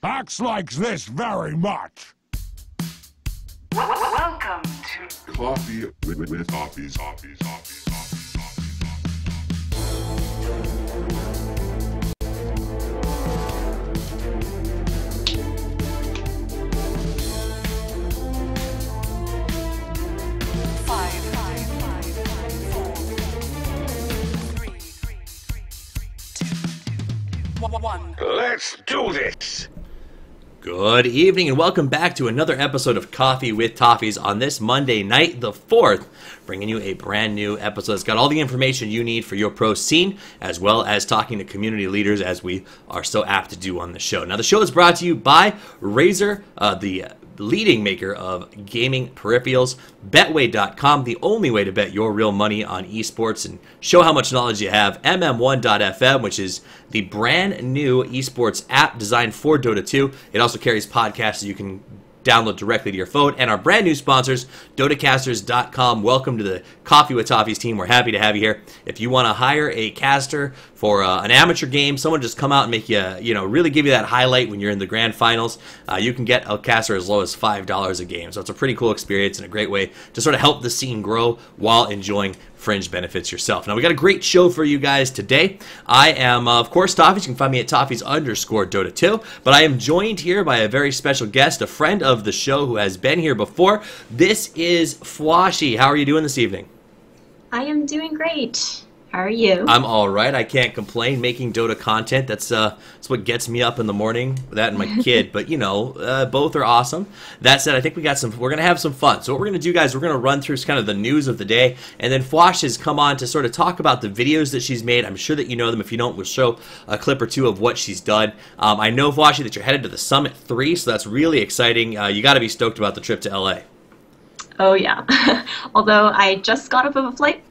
Hacks likes this very much. Welcome to Coffee with Toffees. Let's do this! Good evening and welcome back to another episode of Coffee with Toffees on this Monday night, the 4th, bringing you a brand new episode that's got all the information you need for your pro scene, as well as talking to community leaders as we are so apt to do on the show. Now, the show is brought to you by Razer, the leading maker of gaming peripherals, Betway.com, the only way to bet your real money on esports and show how much knowledge you have, MM1.FM, which is the brand new esports app designed for Dota 2. It also carries podcasts that you can download directly to your phone, and our brand new sponsors, Dotacasters.com. Welcome to the Coffee with Toffees team. We're happy to have you here. If you want to hire a caster for an amateur game, someone just come out and make you, really give you that highlight when you're in the grand finals, you can get a caster as low as $5 a game. So it's a pretty cool experience and a great way to sort of help the scene grow while enjoying fringe benefits yourself. Now, we got a great show for you guys today. I am, of course, Toffees. You can find me at Toffees_Dota2, but I am joined here by a very special guest, a friend of the show who has been here before. This is Fwoshy. How are you doing this evening? I am doing great. How are you? I'm all right. I can't complain. Making Dota content, that's what gets me up in the morning. That and my kid, but both are awesome. That said, I think we're going to have some fun. So what we're going to do, guys, we're going to run through kind of the news of the day, and then Fwosh has come on to sort of talk about the videos that she's made. I'm sure that you know them. If you don't, we'll show a clip or two of what she's done. I know, Fwoshy, that you're headed to the Summit 3, so that's really exciting. You got to be stoked about the trip to LA. Oh, yeah. Although I just got off of a flight,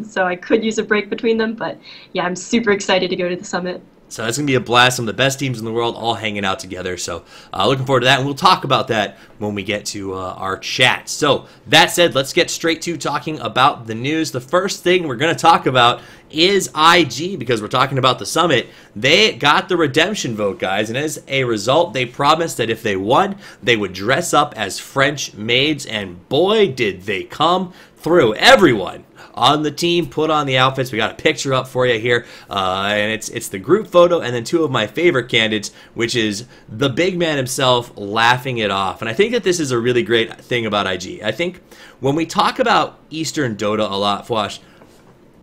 so I could use a break between them, but yeah, I'm super excited to go to the Summit. So it's going to be a blast. Some of the best teams in the world all hanging out together. So looking forward to that, and we'll talk about that when we get to our chat. So that said, let's get straight to talking about the news. The first thing we're going to talk about is IG, because we're talking about the Summit. They got the redemption vote, guys, and as a result, they promised that if they won, they would dress up as French maids, and boy, did they come through. Everyone on the team put on the outfits. We got a picture up for you here, and it's the group photo, and then two of my favorite candidates, which is the big man himself laughing it off. And I think that this is a really great thing about IG. I think when we talk about Eastern Dota a lot, Fwosh,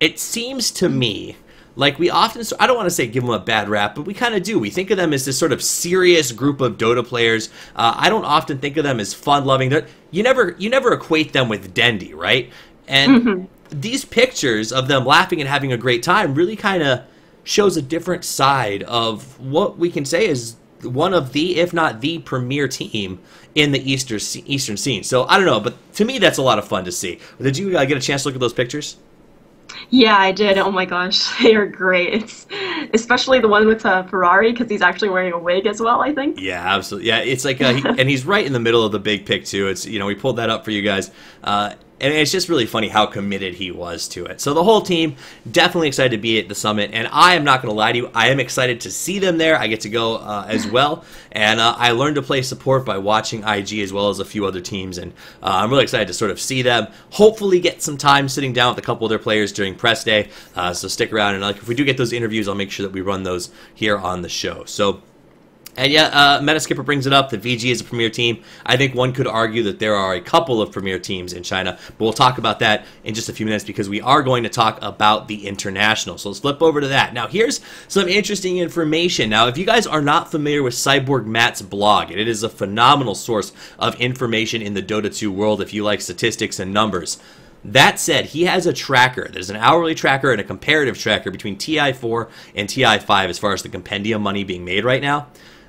it seems to me like we often, I don't want to say give them a bad rap, but we kind of do. We think of them as this sort of serious group of Dota players. I don't often think of them as fun-loving. You never equate them with Dendi, right? And these pictures of them laughing and having a great time really kind of shows a different side of what we can say is one of the, if not the premier team in the Eastern scene. So I don't know, but to me that's a lot of fun to see. Did you get a chance to look at those pictures? Yeah, I did. Oh my gosh, they are great. It's especially the one with Ferrari, because he's actually wearing a wig as well, I think. Yeah, absolutely. Yeah, it's like, and he's right in the middle of the big pic too. It's we pulled that up for you guys. And it's just really funny how committed he was to it. So the whole team definitely excited to be at the Summit, and I am not going to lie to you, I am excited to see them there. I get to go as well, and I learned to play support by watching IG as well as a few other teams, and I'm really excited to sort of see them. Hopefully get some time sitting down with a couple of their players during press day, so stick around, and if we do get those interviews, I'll make sure that we run those here on the show. So. And yeah, Metaskipper brings it up that VG is a premier team. I think one could argue that there are a couple of premier teams in China, but we'll talk about that in just a few minutes because we are going to talk about the international. So let's flip over to that. Now, here's some interesting information. Now, if you guys are not familiar with Cyborg Matt's blog, it is a phenomenal source of information in the Dota 2 world if you like statistics and numbers. That said, he has a tracker. There's an hourly tracker and a comparative tracker between TI4 and TI5 as far as the compendium money being made right now.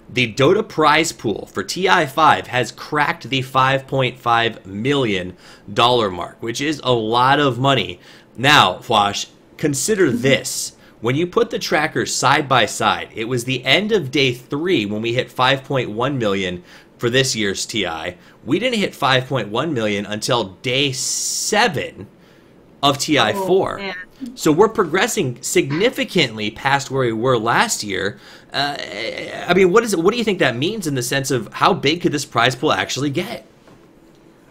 The Dota prize pool for TI5 has cracked the $5.5 million mark, which is a lot of money. Now, Fwosh, consider this. When you put the trackers side by side, it was the end of day 3 when we hit 5.1 million for this year's TI. We didn't hit 5.1 million until day 7 of TI4. Man. So we're progressing significantly past where we were last year. I mean, what do you think that means in the sense of how big could this prize pool actually get?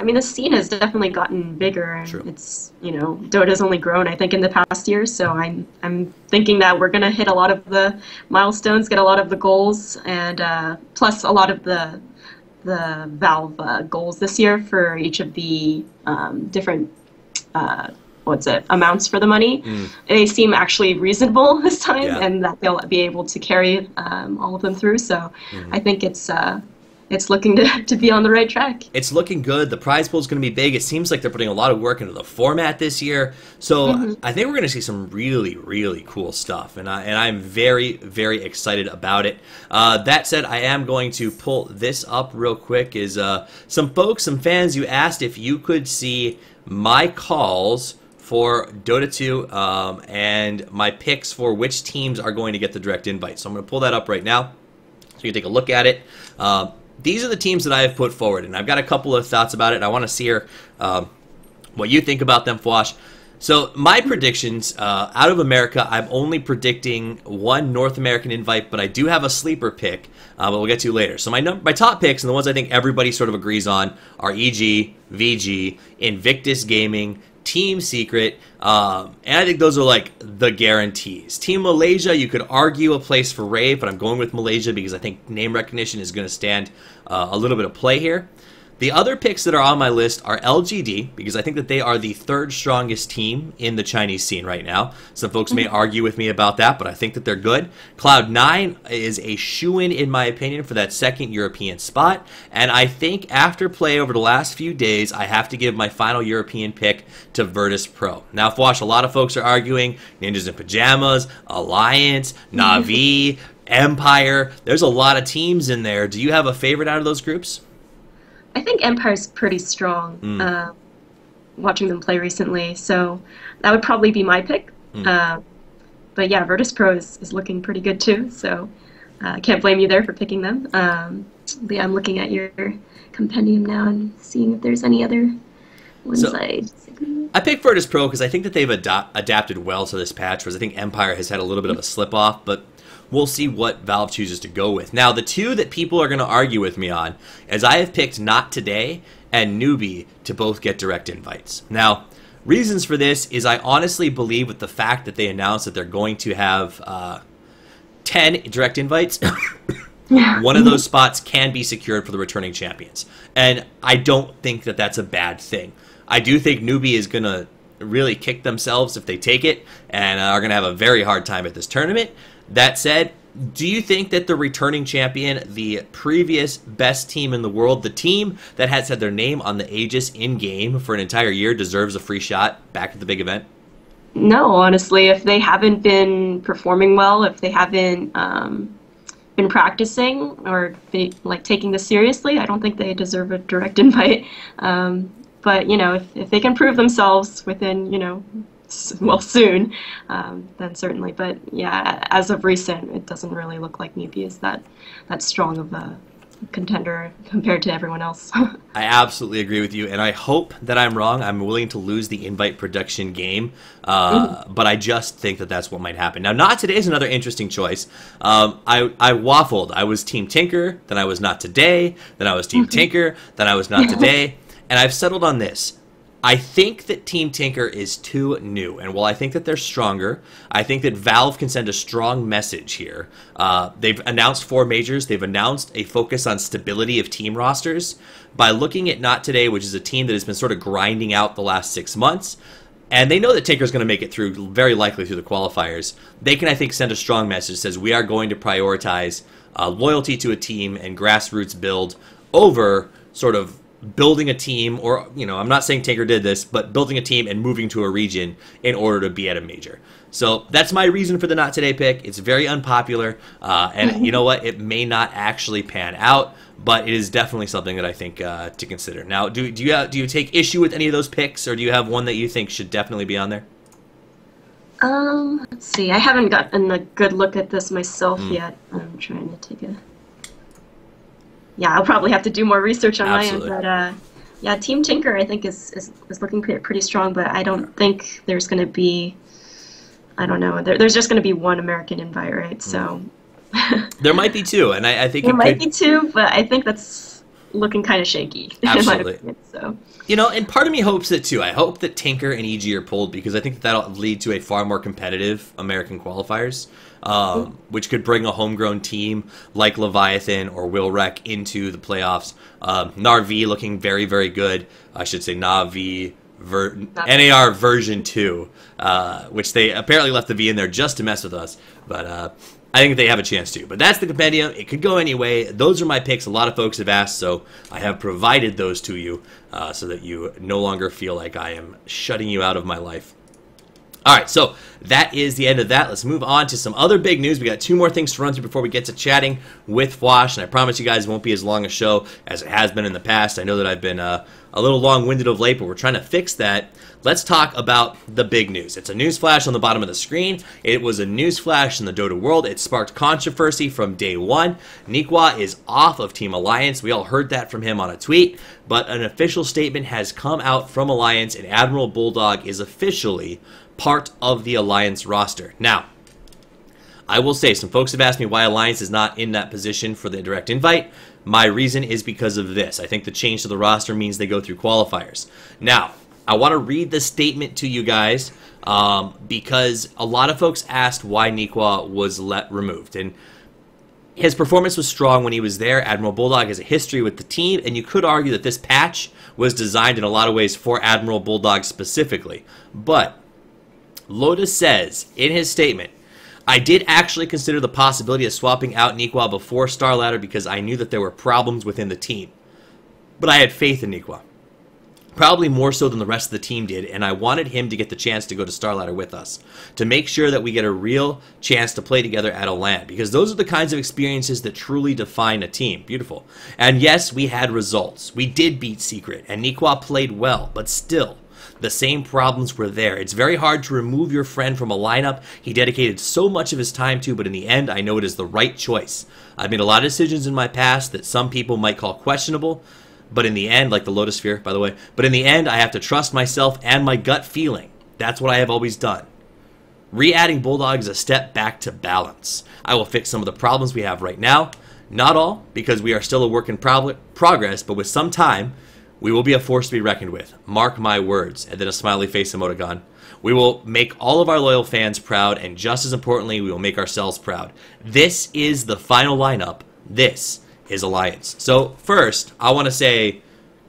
I mean, the scene has definitely gotten bigger, and True. it's, Dota's only grown, I think, in the past year. So I'm thinking that we're gonna hit a lot of the milestones, get a lot of the goals, and plus a lot of the Valve goals this year for each of the different amounts for the money. They seem actually reasonable this time, and that they'll be able to carry all of them through. So I think it's looking to be on the right track. It's looking good. The prize pool is going to be big. It seems like they're putting a lot of work into the format this year. So I think we're going to see some really, really cool stuff. And I'm very, very excited about it. That said, I am going to pull this up real quick. Some fans, you asked if you could see my calls for Dota 2 and my picks for which teams are going to get the direct invite. So I'm going to pull that up right now so you can take a look at it. These are the teams that I have put forward, and I've got a couple of thoughts about it, and I want to see what you think about them, Fwosh. So my predictions, out of America, I'm only predicting one North American invite, but I do have a sleeper pick, but we'll get to later. So my top picks, and the ones I think everybody sort of agrees on, are EG, VG, Invictus Gaming, Team Secret, and I think those are like the guarantees. Team Malaysia, you could argue a place for Rave, but I'm going with Malaysia because I think name recognition is going to stand a little bit of play here. The other picks that are on my list are LGD, because I think that they are the third strongest team in the Chinese scene right now. Some folks may argue with me about that, but I think that they're good. Cloud9 is a shoo-in, in my opinion, for that second European spot. And I think after play over the last few days, I have to give my final European pick to Virtus Pro. Now, Fwosh, a lot of folks are arguing Ninjas in Pajamas, Alliance, Na'Vi, Empire. There's a lot of teams in there. Do you have a favorite out of those groups? I think Empire's pretty strong, watching them play recently, so that would probably be my pick. But yeah, Virtus Pro is looking pretty good too, so I can't blame you there for picking them. But yeah, I'm looking at your compendium now and seeing if there's any other ones I disagree with. I picked Virtus Pro because I think that they've adapted well to this patch, whereas I think Empire has had a little bit of a slip-off, but we'll see what Valve chooses to go with. Now, the two that people are going to argue with me on is I have picked Not Today and Newbie to both get direct invites. Now, reasons for this is I honestly believe with the fact that they announced that they're going to have 10 direct invites, one of those spots can be secured for the returning champions. And I don't think that that's a bad thing. I do think Newbie is going to really kick themselves if they take it and are going to have a very hard time at this tournament. That said, do you think that the returning champion, the previous best team in the world, the team that has had their name on the Aegis in-game for an entire year, deserves a free shot back at the big event? No, honestly, if they haven't been performing well, if they haven't been practicing or taking this seriously, I don't think they deserve a direct invite. But, if they can prove themselves within, soon, then certainly. But yeah, as of recent, it doesn't really look like Newbie is that strong of a contender compared to everyone else. I absolutely agree with you, and I hope that I'm wrong. I'm willing to lose the invite production game, but I just think that that's what might happen. Now, Not Today is another interesting choice. I waffled. I was Team Tinker, then I was Not Today, then I was Team Tinker, then I was Not Today, and I've settled on this. I think that Team Tinker is too new, and while I think that they're stronger, I think that Valve can send a strong message here. They've announced 4 majors. They've announced a focus on stability of team rosters. By looking at Not Today, which is a team that has been sort of grinding out the last 6 months, and they know that Tinker's going to make it through, very likely through the qualifiers, they can, I think, send a strong message that says we are going to prioritize loyalty to a team and grassroots build over sort of building a team, or, I'm not saying Tinker did this, but building a team and moving to a region in order to be at a major. So that's my reason for the Not Today pick. It's very unpopular, and you know what? It may not actually pan out, but it is definitely something that I think to consider. Now, do you take issue with any of those picks, or do you have one that you think should definitely be on there? Let's see. I haven't gotten a good look at this myself yet. I'm trying to take a... Yeah, I'll probably have to do more research on my end, but Yeah, Team Tinker I think is looking pretty strong, but I don't think there's going to be, I don't know, there's just going to be one American invite, right? So there might be two, and I think there it might could be two, but I think that's looking kind of shaky. Absolutely. In my opinion, so. You know, and part of me hopes it too. I hope that Tinker and EG are pulled because I think that'll lead to a far more competitive American qualifiers, which could bring a homegrown team like Leviathan or Wilrek into the playoffs. Narv looking very, very good. I should say Navi. NAR version 2, which they apparently left the V in there just to mess with us. But I think they have a chance to. But that's the compendium. It could go any way. Those are my picks. A lot of folks have asked, so I have provided those to you so that you no longer feel like I am shutting you out of my life. All right, so that is the end of that. Let's move on to some other big news. We got 2 more things to run through before we get to chatting with Fwoshy, and I promise you guys it won't be as long a show as it has been in the past. I know that I've been a little long-winded of late, but we're trying to fix that. Let's talk about the big news. It's a news flash on the bottom of the screen. It was a news flash in the Dota world. It sparked controversy from day one. Nikwa is off of Team Alliance. We all heard that from him on a tweet, but an official statement has come out from Alliance, and Admiral Bulldog is officially part of the Alliance roster. Now, I will say, some folks have asked me why Alliance is not in that position for the direct invite. My reason is because of this. I think the change to the roster means they go through qualifiers. Now, I want to read the statement to you guys because a lot of folks asked why Nikwa was removed. And his performance was strong when he was there. Admiral Bulldog has a history with the team, and you could argue that this patch was designed in a lot of ways for Admiral Bulldog specifically. But Lotus says in his statement, I did actually consider the possibility of swapping out Nikwa before Star Ladder because I knew that there were problems within the team. But I had faith in Nikwa. Probably more so than the rest of the team did, and I wanted him to get the chance to go to Star Ladder with us, to make sure that we get a real chance to play together at a LAN, because those are the kinds of experiences that truly define a team. Beautiful. And yes, we had results. We did beat Secret, and Nikwa played well, but still, the same problems were there. It's very hard to remove your friend from a lineup he dedicated so much of his time to, but in the end, I know it is the right choice. I've made a lot of decisions in my past that some people might call questionable, but in the end, like the Lotus Sphere, by the way, but in the end, I have to trust myself and my gut feeling. That's what I have always done. Re-adding Bulldog is a step back to balance. I will fix some of the problems we have right now. Not all, because we are still a work in progress, but with some time, we will be a force to be reckoned with. Mark my words. And then a smiley face emoticon. We will make all of our loyal fans proud, and just as importantly, we will make ourselves proud. This is the final lineup. This is Alliance. So first, I want to say,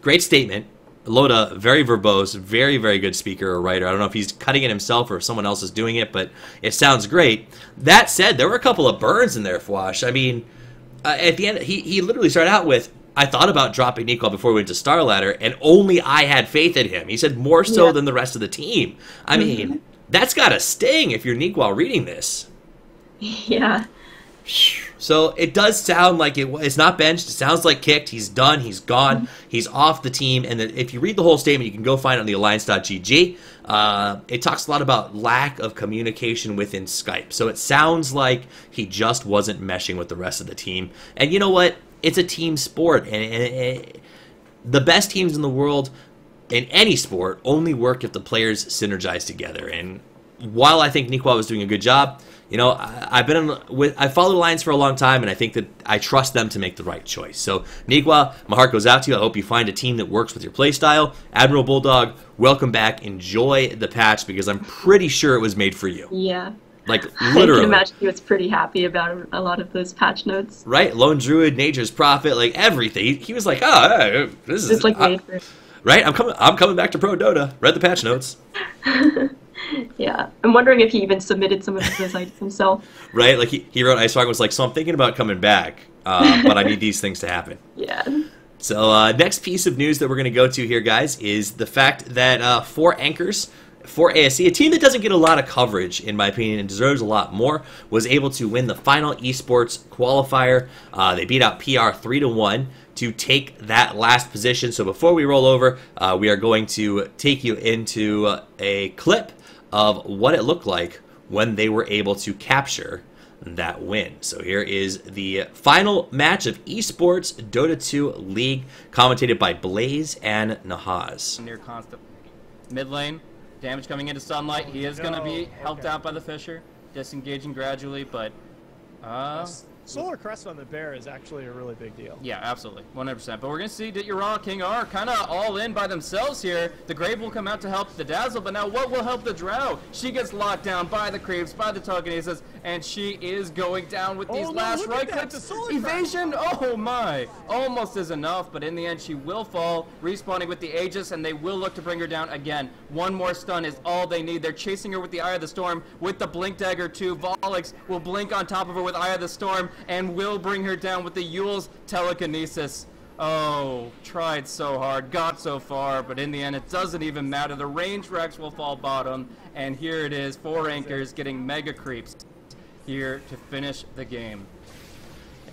great statement. Loda, very verbose, very, very good speaker or writer. I don't know if he's cutting it himself or if someone else is doing it, but it sounds great. That said, there were a couple of burns in there, Fwoshy. I mean, at the end, he literally started out with, I thought about dropping Nikwa before we went to Star Ladder, and only I had faith in him. He said more so than the rest of the team. I mean, that's got to sting if you're Nikwa reading this. Yeah. So it does sound like it's not benched. It sounds like kicked. He's done. He's gone. He's off the team. And if you read the whole statement, you can go find it on the alliance.gg. It talks a lot about lack of communication within Skype. So it sounds like he just wasn't meshing with the rest of the team. And you know what? It's a team sport. And the best teams in the world in any sport only work if the players synergize together. And while I think Nikwa was doing a good job, you know, I followed Alliance for a long time, and I think that I trust them to make the right choice. So, Nikwa, my heart goes out to you. I hope you find a team that works with your playstyle. Admiral Bulldog, welcome back. Enjoy the patch, because I'm pretty sure it was made for you. Yeah. Like, literally. I can imagine he was pretty happy about a lot of those patch notes. Right? Lone Druid, Nature's Prophet, like everything. He was like, oh, this is... It's like made for... Right? I'm coming back to Pro Dota. Read the patch notes. Yeah, I'm wondering if he even submitted some of those items himself. Right, like he wrote Ice Rock was like, so I'm thinking about coming back, but I need these things to happen. Yeah. So next piece of news that we're going to go to here, guys, is the fact that 4 anchors for ASC, a team that doesn't get a lot of coverage, in my opinion, and deserves a lot more, was able to win the final esports qualifier. They beat out PR 3-1 to take that last position. So before we roll over, we are going to take you into a clip of what it looked like when they were able to capture that win. So here is the final match of Esports Dota 2 League, commentated by Blaze and Nahaz. Near constant mid lane, damage coming into Sunlight. He is going to be helped out by the Fisher, disengaging gradually, but Solar Crest on the Bear is actually a really big deal. yeah, absolutely, 100%. But we're going to see that Ura, King R kind of all in by themselves here. The Grave will come out to help the Dazzle, but now what will help the Drow? She gets locked down by the Creeps, by the Telekinesis, and she is going down with these last right clicks. Evasion, oh my! Almost is enough, but in the end she will fall, respawning with the Aegis, and they will look to bring her down again. One more stun is all they need. They're chasing her with the Eye of the Storm, with the Blink Dagger too. Volix will blink on top of her with Eye of the Storm, and will bring her down with the Yule's Telekinesis. Oh, tried so hard, got so far, but in the end it doesn't even matter. The range Rex will fall bottom, and here it is, 4 anchors getting mega creeps here to finish the game.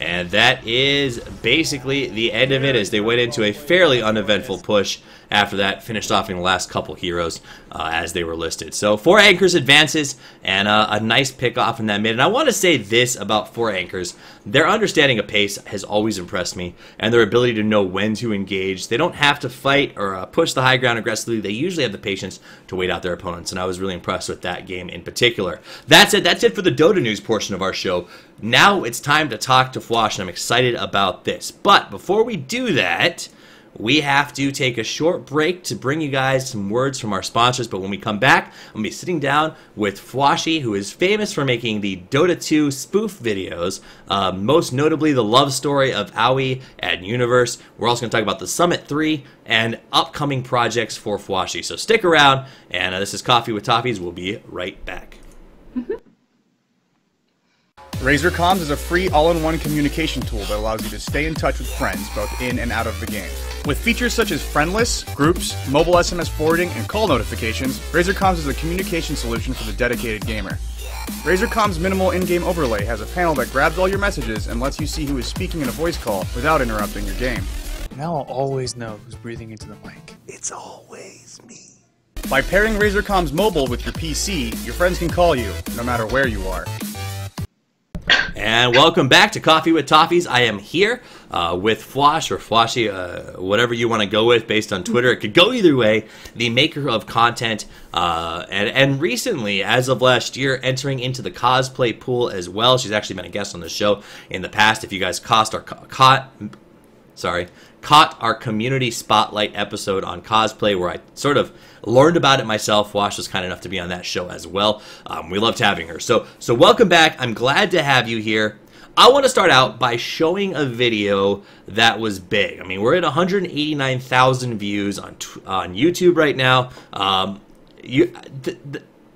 And that is basically the end of it, as they went into a fairly uneventful push. After that, finished off in the last couple heroes as they were listed. So 4 anchors advances, and a nice pick off in that mid. And I want to say this about 4 anchors. Their understanding of pace has always impressed me, and their ability to know when to engage. They don't have to fight or push the high ground aggressively. They usually have the patience to wait out their opponents, and I was really impressed with that game in particular. That's it for the Dota news portion of our show. Now it's time to talk to Fwoshy, and I'm excited about this. But before we do that, we have to take a short break to bring you guys some words from our sponsors. But when we come back, I'm going to be sitting down with Fwoshy, who is famous for making the Dota 2 spoof videos, most notably the love story of Aoi and Universe. We're also going to talk about the Summit 3 and upcoming projects for Fwoshy. So stick around, and this is Coffee with Toffees. We'll be right back. Razer Comms is a free all-in-one communication tool that allows you to stay in touch with friends both in and out of the game. With features such as friendless, groups, mobile SMS forwarding, and call notifications, Razer Comms is a communication solution for the dedicated gamer. Razer Comms' minimal in-game overlay has a panel that grabs all your messages and lets you see who is speaking in a voice call without interrupting your game. Now I'll always know who's breathing into the mic. It's always me. By pairing Razer Comms Mobile with your PC, your friends can call you, no matter where you are. And welcome back to Coffee with Toffees. I am here with Fwosh, or Fwoshy, whatever you want to go with based on Twitter. It could go either way. The maker of content, and recently, as of last year, entering into the cosplay pool as well. She's actually been a guest on the show in the past. If you guys caught our community spotlight episode on cosplay, where I sort of learned about it myself. Fwosh was kind enough to be on that show as well. We loved having her. So welcome back. I'm glad to have you here. I want to start out by showing a video that was big. I mean, we're at 189,000 views on YouTube right now.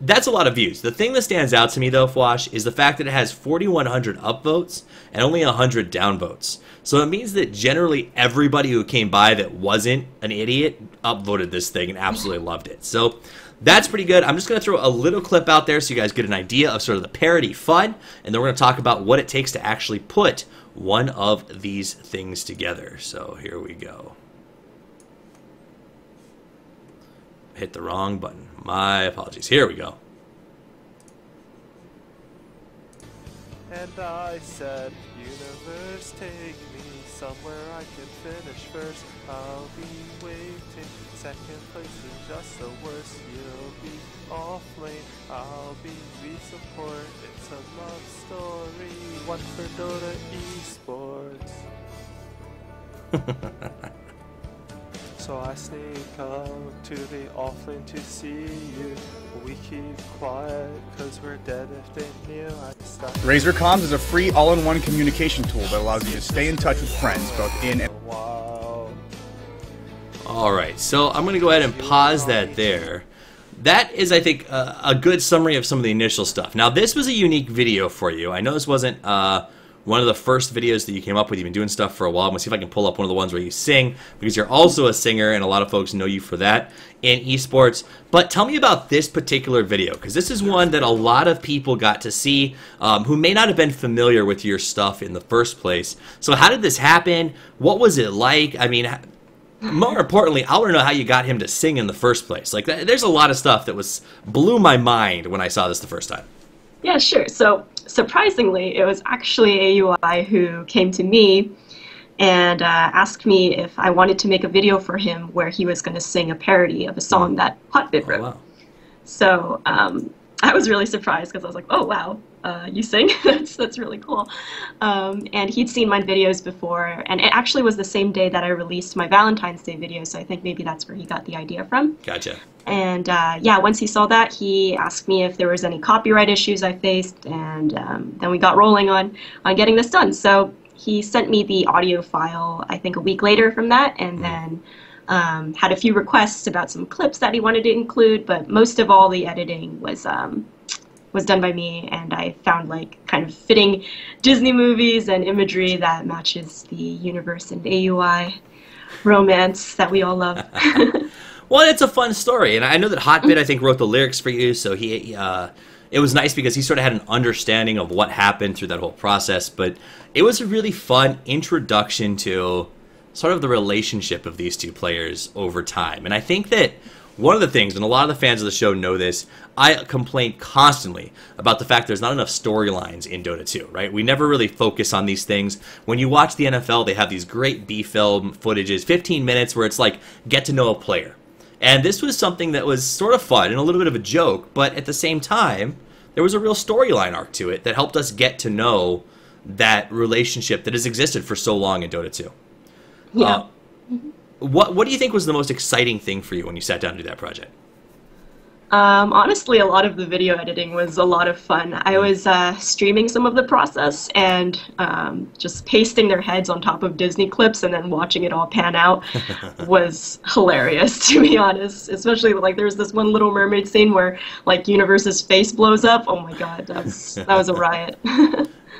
That's a lot of views. The thing that stands out to me, though, Fwosh, is the fact that it has 4,100 upvotes and only 100 downvotes. So it means that generally everybody who came by that wasn't an idiot upvoted this thing and absolutely loved it. So that's pretty good. I'm just going to throw a little clip out there so you guys get an idea of sort of the parody fun, and then we're going to talk about what it takes to actually put one of these things together. So here we go. Hit the wrong button. My apologies. Here we go. And I said, universe, take me somewhere I can finish first. I'll be waiting. Second place is just the worst. You'll be off lane. I'll be re-support. It's a love story. One for Dota esports. So I sneak up to the offlane to see you. We keep quiet, cause we're dead if they knew I'd stop. Razer Comms is a free all-in-one communication tool that allows you to stay in touch with friends both in and... Wow. Alright, so I'm going to go ahead and pause that there. That is, I think, a good summary of some of the initial stuff. Now, this was a unique video for you. I know this wasn't one of the first videos that you came up with. You've been doing stuff for a while. I'm going to see if I can pull up one of the ones where you sing, because you're also a singer, and a lot of folks know you for that in esports. But tell me about this particular video, because this is one that a lot of people got to see who may not have been familiar with your stuff in the first place. So how did this happen? What was it like? I mean, more importantly, I want to know how you got him to sing in the first place. Like, there's a lot of stuff that blew my mind when I saw this the first time. Yeah, sure. So surprisingly, it was actually AUI who came to me and asked me if I wanted to make a video for him where he was going to sing a parody of a song that Hotbit wrote. wow. So I was really surprised because I was like, oh, wow, you sing? That's really cool. And he'd seen my videos before, and it actually was the same day that I released my Valentine's Day video, so I think maybe that's where he got the idea from. Gotcha. And yeah, once he saw that, he asked me if there was any copyright issues I faced, and then we got rolling on getting this done. So he sent me the audio file, I think, a week later from that, and then had a few requests about some clips that he wanted to include, but most of all the editing was done by me, and I found like kind of fitting Disney movies and imagery that matches the universe and AUI romance that we all love. Well, it's a fun story, and I know that Hotbit, I think, wrote the lyrics for you, so it was nice because he sort of had an understanding of what happened through that whole process, but it was a really fun introduction to sort of the relationship of these two players over time. And I think that one of the things, and a lot of the fans of the show know this, I complain constantly about the fact there's not enough storylines in Dota 2, right? We never really focus on these things. When you watch the NFL, they have these great B-film footages, 15 minutes, where it's like, get to know a player. And this was something that was sort of fun and a little bit of a joke, but at the same time, there was a real storyline arc to it that helped us get to know that relationship that has existed for so long in Dota 2. Yeah. What do you think was the most exciting thing for you when you sat down to do that project? Honestly, a lot of the video editing was a lot of fun. I was streaming some of the process and just pasting their heads on top of Disney clips and then watching it all pan out was hilarious, to be honest. Especially like there was this one Little Mermaid scene where like Universe's face blows up. Oh my god, that was a riot.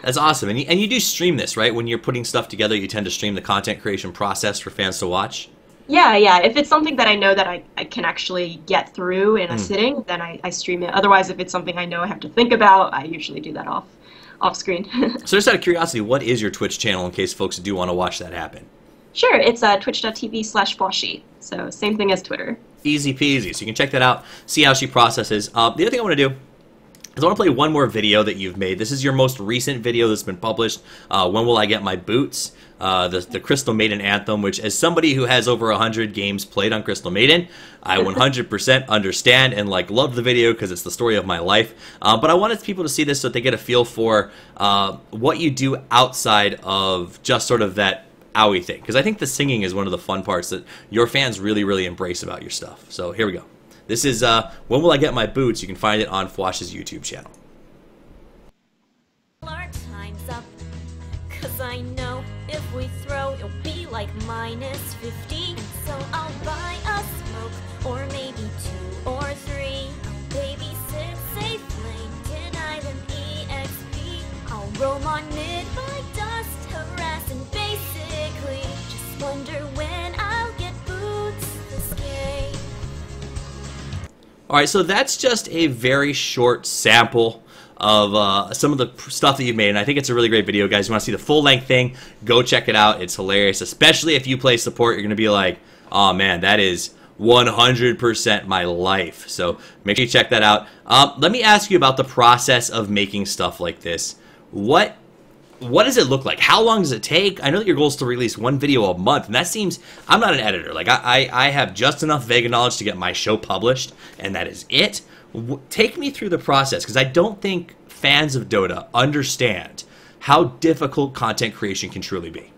That's awesome. And you do stream this, right? When you're putting stuff together, you tend to stream the content creation process for fans to watch? Yeah. If it's something that I know that I can actually get through in a sitting, then I stream it. Otherwise, if it's something I know I have to think about, I usually do that off screen. So just out of curiosity, what is your Twitch channel in case folks do want to watch that happen? Sure, it's twitch.tv/Fwoshy. So same thing as Twitter. Easy peasy. So you can check that out, see how she processes. The other thing I want to do is I want to play one more video that you've made. This is your most recent video that's been published. When Will I Get My Boots? The Crystal Maiden anthem, which as somebody who has over 100 games played on Crystal Maiden, I 100% understand and like love the video because it's the story of my life. But I wanted people to see this so that they get a feel for what you do outside of just sort of that owie thing. Because I think the singing is one of the fun parts that your fans really, really embrace about your stuff. So here we go. This is When Will I Get My Boots? You can find it on Fwoshy's YouTube channel. Our time's up, 'cause I know if we throw, it'll be like -50. So I'll buy a smoke, or maybe 2 or 3. I'll babysit safe lane, deny them EXP. I'll roam on mid by dust, harass and basically just wonder when I'll get boots this game. Alright, so that's just a very short sample of some of the stuff that you've made, and I think it's a really great video, guys. You want to see the full-length thing, go check it out. It's hilarious, especially if you play support. You're going to be like, oh man, that is 100% my life. So make sure you check that out. Let me ask you about the process of making stuff like this. What does it look like? How long does it take? I know that your goal is to release one video a month, and that seems... I'm not an editor. Like, I have just enough Vega knowledge to get my show published, and that is it. Take me through the process, because I don't think fans of Dota understand how difficult content creation can truly be.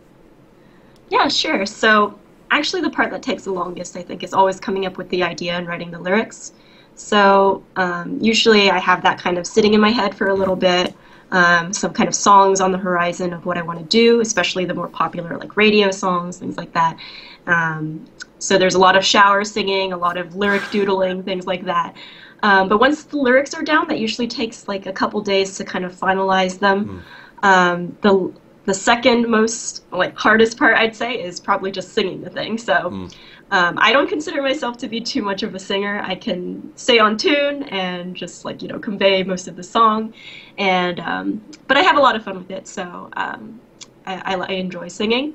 Yeah, sure. So actually the part that takes the longest, I think, is always coming up with the idea and writing the lyrics. So usually I have that kind of sitting in my head for a little bit, some kind of songs on the horizon of what I want to do, especially the more popular like radio songs, things like that. So there's a lot of shower singing, a lot of lyric doodling, things like that. But once the lyrics are down, that usually takes like a couple days to kind of finalize them. The second most hardest part, I'd say, is probably just singing the thing. So I don't consider myself to be too much of a singer. I can stay on tune and just convey most of the song, and but I have a lot of fun with it. So I enjoy singing.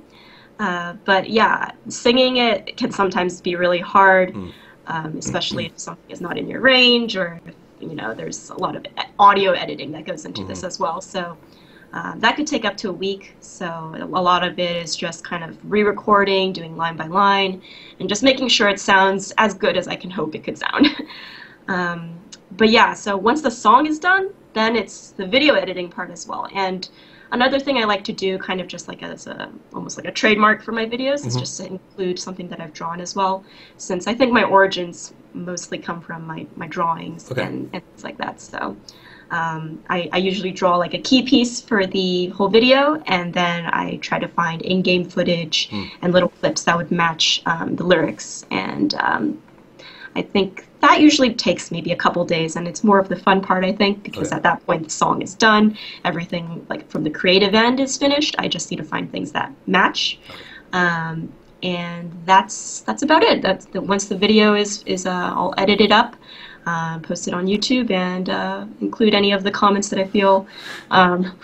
But yeah, singing it can sometimes be really hard. Especially if something is not in your range, or you know, there's a lot of audio editing that goes into this as well. So that could take up to a week. So a lot of it is just kind of re-recording, doing line by line, and just making sure it sounds as good as I can hope it could sound. But yeah, so once the song is done, then it's the video editing part as well. And another thing I like to do, kind of just like as almost like a trademark for my videos, is just to include something that I've drawn as well, since I think my origins mostly come from my drawings and things like that. So I usually draw like a key piece for the whole video, and then I try to find in-game footage and little clips that would match the lyrics. And I think that usually takes maybe a couple days, and it's more of the fun part, I think, because at that point the song is done, everything like from the creative end is finished. I just need to find things that match, and that's about it. Once the video is all edited up, post it on YouTube, and include any of the comments that I feel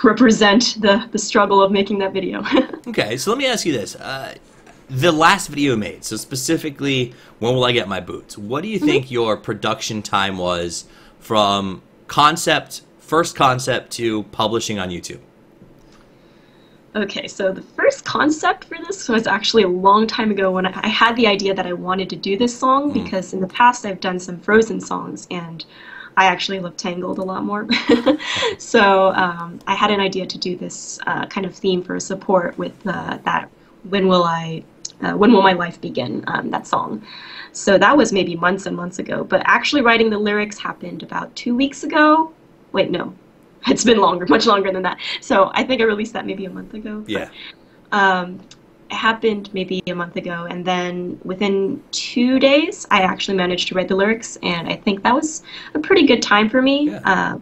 represent the struggle of making that video. Okay, so let me ask you this. The last video you made, so specifically, When Will I Get My Boots? What do you think your production time was from first concept to publishing on YouTube? Okay, so the first concept for this was actually a long time ago when I had the idea that I wanted to do this song, because in the past I've done some Frozen songs, and I actually love Tangled a lot more. So I had an idea to do this kind of theme for support with that When Will My Life Begin, that song. So that was maybe months and months ago, but actually writing the lyrics happened about 2 weeks ago. Wait, no, it's been longer, much longer than that. So I think I released that maybe a month ago. Yeah. It happened maybe a month ago, and then within 2 days, I actually managed to write the lyrics, and I think that was a pretty good time for me. Yeah.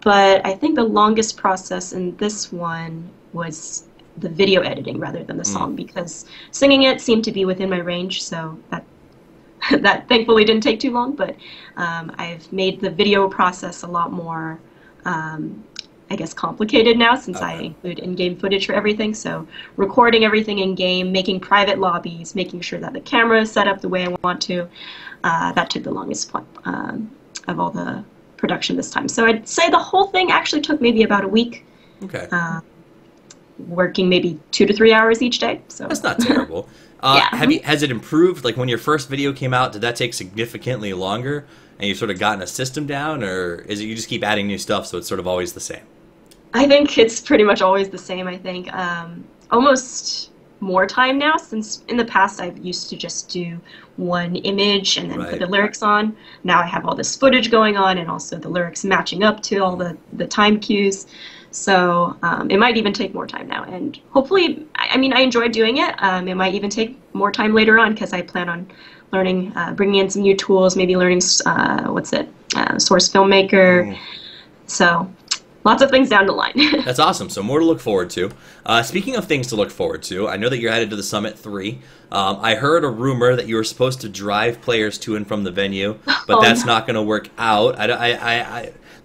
But I think the longest process in this one was the video editing rather than the song, because singing it seemed to be within my range, so that thankfully didn't take too long. But I've made the video process a lot more, I guess, complicated now, since I include in-game footage for everything. So recording everything in-game, making private lobbies, making sure that the camera is set up the way I want to, that took the longest part of all the production this time. So I'd say the whole thing actually took maybe about a week. Okay. Working maybe 2 to 3 hours each day. So that's not terrible. Has it improved? Like when your first video came out, did that take significantly longer, and you've sort of gotten a system down, or is it you just keep adding new stuff so it's sort of always the same? I think it's pretty much always the same. I think almost more time now, since in the past I've used to just do one image and then put the lyrics on. Now I have all this footage going on, and also the lyrics matching up to all the time cues. So it might even take more time now, and hopefully, I mean, I enjoy doing it. It might even take more time later on, because I plan on learning, bringing in some new tools, maybe learning, Source Filmmaker. So lots of things down the line. That's awesome. So more to look forward to. Speaking of things to look forward to, I know that you're headed to the Summit 3. I heard a rumor that you were supposed to drive players to and from the venue, but that's not going to work out.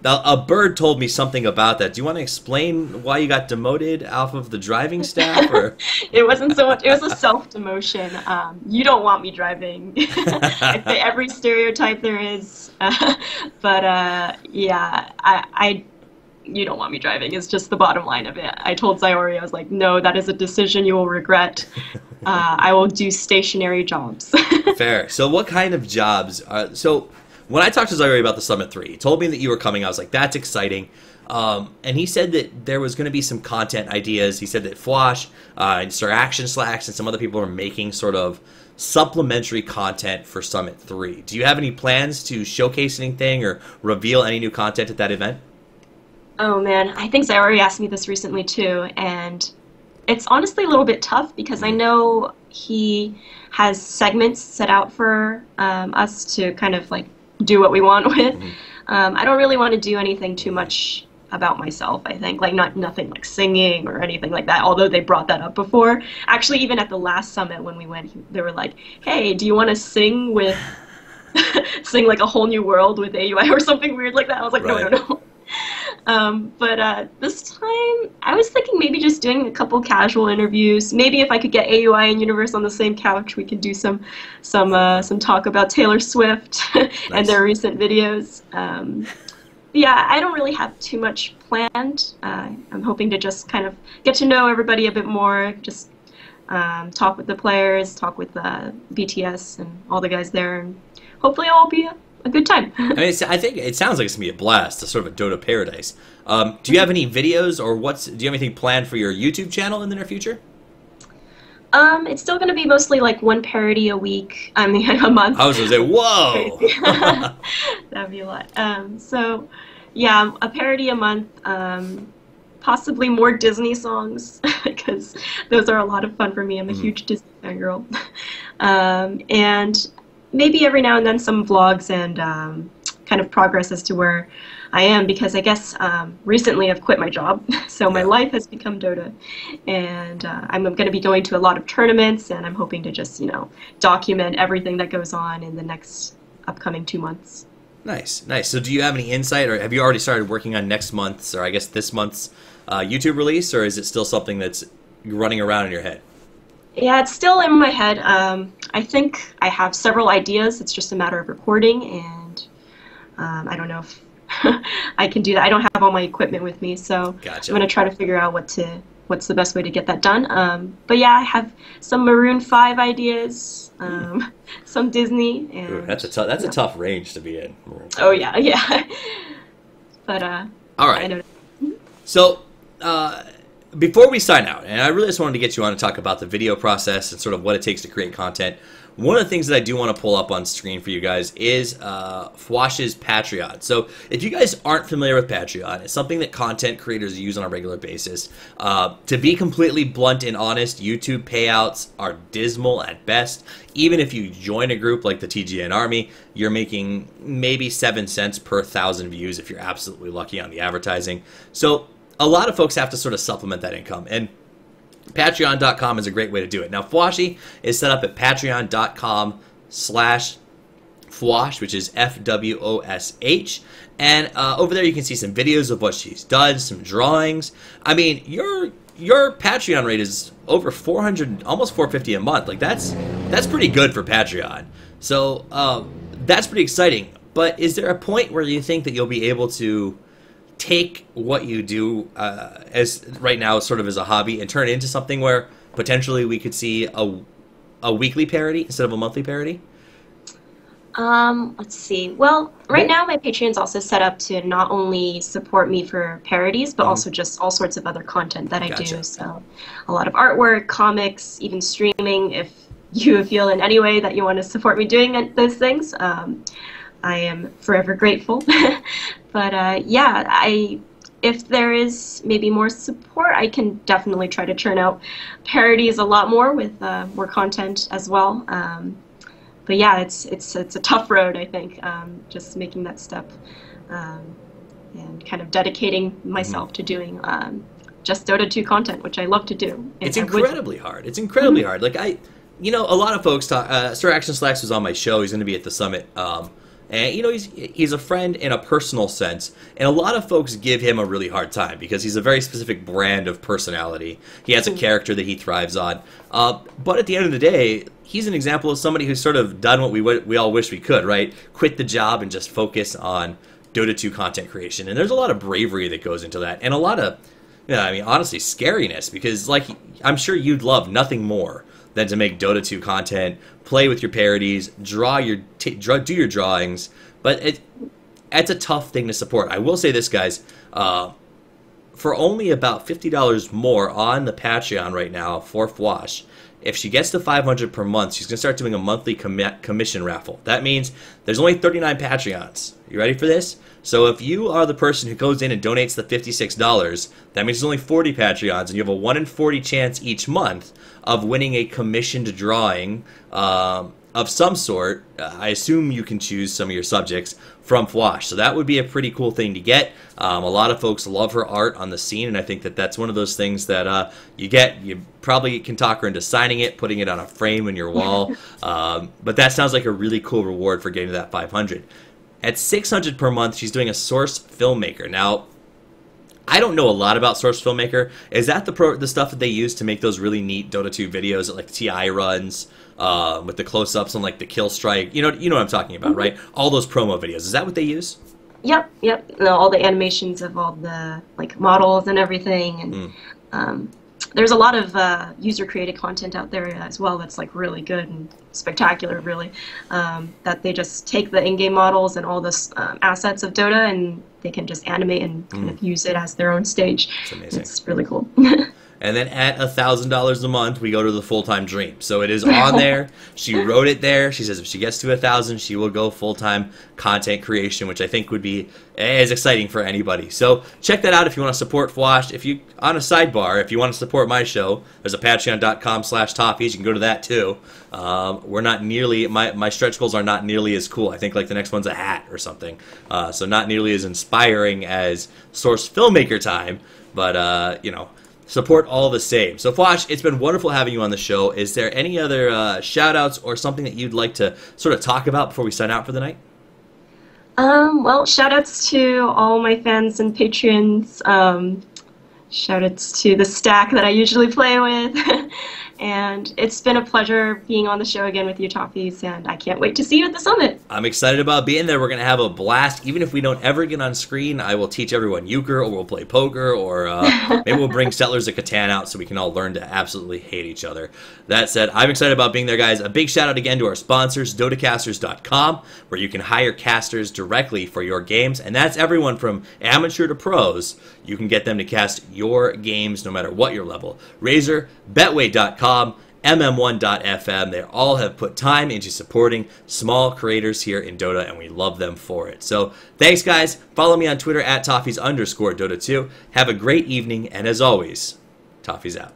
A bird told me something about that. Do you want to explain why you got demoted off of the driving staff? Or? It wasn't so much. It was a self-demotion. You don't want me driving. I'd say every stereotype there is. But yeah, you don't want me driving is just the bottom line of it. I told Sayori, I was like, no, that is a decision you will regret. I will do stationary jobs. Fair. So what kind of jobs? When I talked to Sayori about the Summit 3, he told me that you were coming. I was like, that's exciting. And he said that there was going to be some content ideas. He said that Fwoshy and Star Action Slacks and some other people are making sort of supplementary content for Summit 3. Do you have any plans to showcase anything or reveal any new content at that event? Oh man, I think Sayori asked me this recently too, and it's honestly a little bit tough, because I know he has segments set out for us to kind of like do what we want with. I don't really want to do anything too much about myself, I think, like nothing like singing or anything like that, although they brought that up before. Actually, even at the last summit when we went, they were like, hey, do you want to sing with sing like A Whole New World with AUI or something weird like that? I was like, no. But this time, I was thinking maybe just doing a couple casual interviews. Maybe if I could get AUI and Universe on the same couch, we could do some talk about Taylor Swift and their recent videos. Yeah, I don't really have too much planned. I'm hoping to just kind of get to know everybody a bit more, just talk with the players, talk with BTS and all the guys there, and hopefully it'll all be a good time. I mean, I think it sounds like it's going to be a blast, a sort of a Dota paradise. Do you have any videos or do you have anything planned for your YouTube channel in the near future? It's still going to be mostly like one parody a week, I mean a month. I was going to say, whoa! That'd be a lot. So, yeah, a parody a month, possibly more Disney songs, because those are a lot of fun for me. I'm a huge Disney fangirl. And maybe every now and then some vlogs and kind of progress as to where I am, because I guess recently I've quit my job, so my life has become Dota, and I'm going to be going to a lot of tournaments, and I'm hoping to just, document everything that goes on in the next upcoming 2 months. Nice, nice. So do you have any insight, or have you already started working on next month's, or I guess this month's YouTube release, or is it still something that's running around in your head? Yeah, it's still in my head. I think I have several ideas. It's just a matter of recording, and I don't know if I can do that. I don't have all my equipment with me, so Gotcha. I'm going to try to figure out what's the best way to get that done. But yeah, I have some Maroon 5 ideas, some Disney. And, Ooh, that's a tough range to be in. Oh, yeah, yeah. But, all right. I know. So, before we sign out, and I really just wanted to get you on to talk about the video process and sort of what it takes to create content, one of the things that I do want to pull up on screen for you guys is Fwoshy's Patreon. So if you guys aren't familiar with Patreon, it's something that content creators use on a regular basis. To be completely blunt and honest, YouTube payouts are dismal at best. Even if you join a group like the TGN Army, you're making maybe 7 cents per 1,000 views if you're absolutely lucky on the advertising. So a lot of folks have to sort of supplement that income, and Patreon.com is a great way to do it. Now, Fwoshy is set up at patreon.com/Fwosh, which is Fwosh, and over there you can see some videos of what she's done, some drawings. I mean, your Patreon rate is over 400, almost 450 a month. Like that's pretty good for Patreon. So that's pretty exciting. But is there a point where you think that you'll be able to take what you do as right now sort of as a hobby and turn it into something where potentially we could see a weekly parody instead of a monthly parody? Let's see. Well, right now my Patreon's also set up to not only support me for parodies, but also just all sorts of other content that I do. So a lot of artwork, comics, even streaming. If you feel in any way that you want to support me doing those things, I am forever grateful. But yeah, if there is maybe more support, I can definitely try to churn out parodies a lot more with more content as well. But yeah, it's a tough road, I think, just making that step and kind of dedicating myself to doing just Dota 2 content, which I love to do. It's incredibly hard. It's incredibly hard. Like a lot of folks talk. Sir Action Slacks was on my show. He's going to be at the summit. And, he's a friend in a personal sense, and a lot of folks give him a really hard time because he's a very specific brand of personality. He has a character that he thrives on. But at the end of the day, he's an example of somebody who's sort of done what we all wish we could, right? Quit the job and just focus on Dota 2 content creation. And there's a lot of bravery that goes into that, and a lot of, honestly, scariness, because, like, I'm sure you'd love nothing more than to make Dota 2 content, play with your parodies, do your drawings, but it's a tough thing to support. I will say this, guys, for only about $50 more on the Patreon right now for Fwosh, if she gets to 500 per month, she's going to start doing a monthly commission raffle. That means there's only 39 Patreons. You ready for this? So if you are the person who goes in and donates the $56, that means there's only 40 Patreons, and you have a 1 in 40 chance each month of winning a commissioned drawing of some sort. I assume you can choose some of your subjects from Fwosh. So that would be a pretty cool thing to get. A lot of folks love her art on the scene, and I think that that's one of those things that you probably can talk her into signing it, putting it on a frame in your wall. But that sounds like a really cool reward for getting to that 500. At 600 per month, she's doing a source filmmaker. Now, I don't know a lot about Source Filmmaker. Is that the stuff that they use to make those really neat Dota 2 videos that like TI runs with the close-ups on like the kill strike? You know what I'm talking about, right? All those promo videos. Is that what they use? Yep. No, all the animations of all the like models and everything, and there's a lot of user-created content out there as well that's like really good and spectacular, really. That they just take the in-game models and all the assets of Dota, and they can just animate and kind of use it as their own stage. It's amazing. It's really cool. And then at $1,000 a month, we go to the full-time dream. So it is on there. She wrote it there. She says if she gets to 1,000, she will go full-time content creation, which I think would be as exciting for anybody. So check that out if you want to support Fwosh. If you, on a sidebar, if you want to support my show, there's a patreon.com/Toffees. You can go to that too. We're not nearly, my stretch goals are not nearly as cool. I think like the next one's a hat or something. So not nearly as inspiring as Source Filmmaker time, but you know, support all the same. So Fwosh, it's been wonderful having you on the show. Is there any other shout-outs or something that you'd like to sort of talk about before we sign out for the night? Well, shout-outs to all my fans and patrons. Shout-outs to the stack that I usually play with. And it's been a pleasure being on the show again with you, Toffees, and I can't wait to see you at the summit. I'm excited about being there. We're going to have a blast. Even if we don't ever get on screen, I will teach everyone euchre, or we'll play poker, or maybe we'll bring Settlers of Catan out so we can all learn to absolutely hate each other. That said, I'm excited about being there, guys. A big shout out again to our sponsors, dotacasters.com, where you can hire casters directly for your games, and that's everyone from amateur to pros. You can get them to cast your games no matter what your level. Razor, Betway.com, mm1.fm. They all have put time into supporting small creators here in Dota, and we love them for it. So thanks, guys. Follow me on Twitter at Toffees_Dota2. Have a great evening, and as always, Toffees out.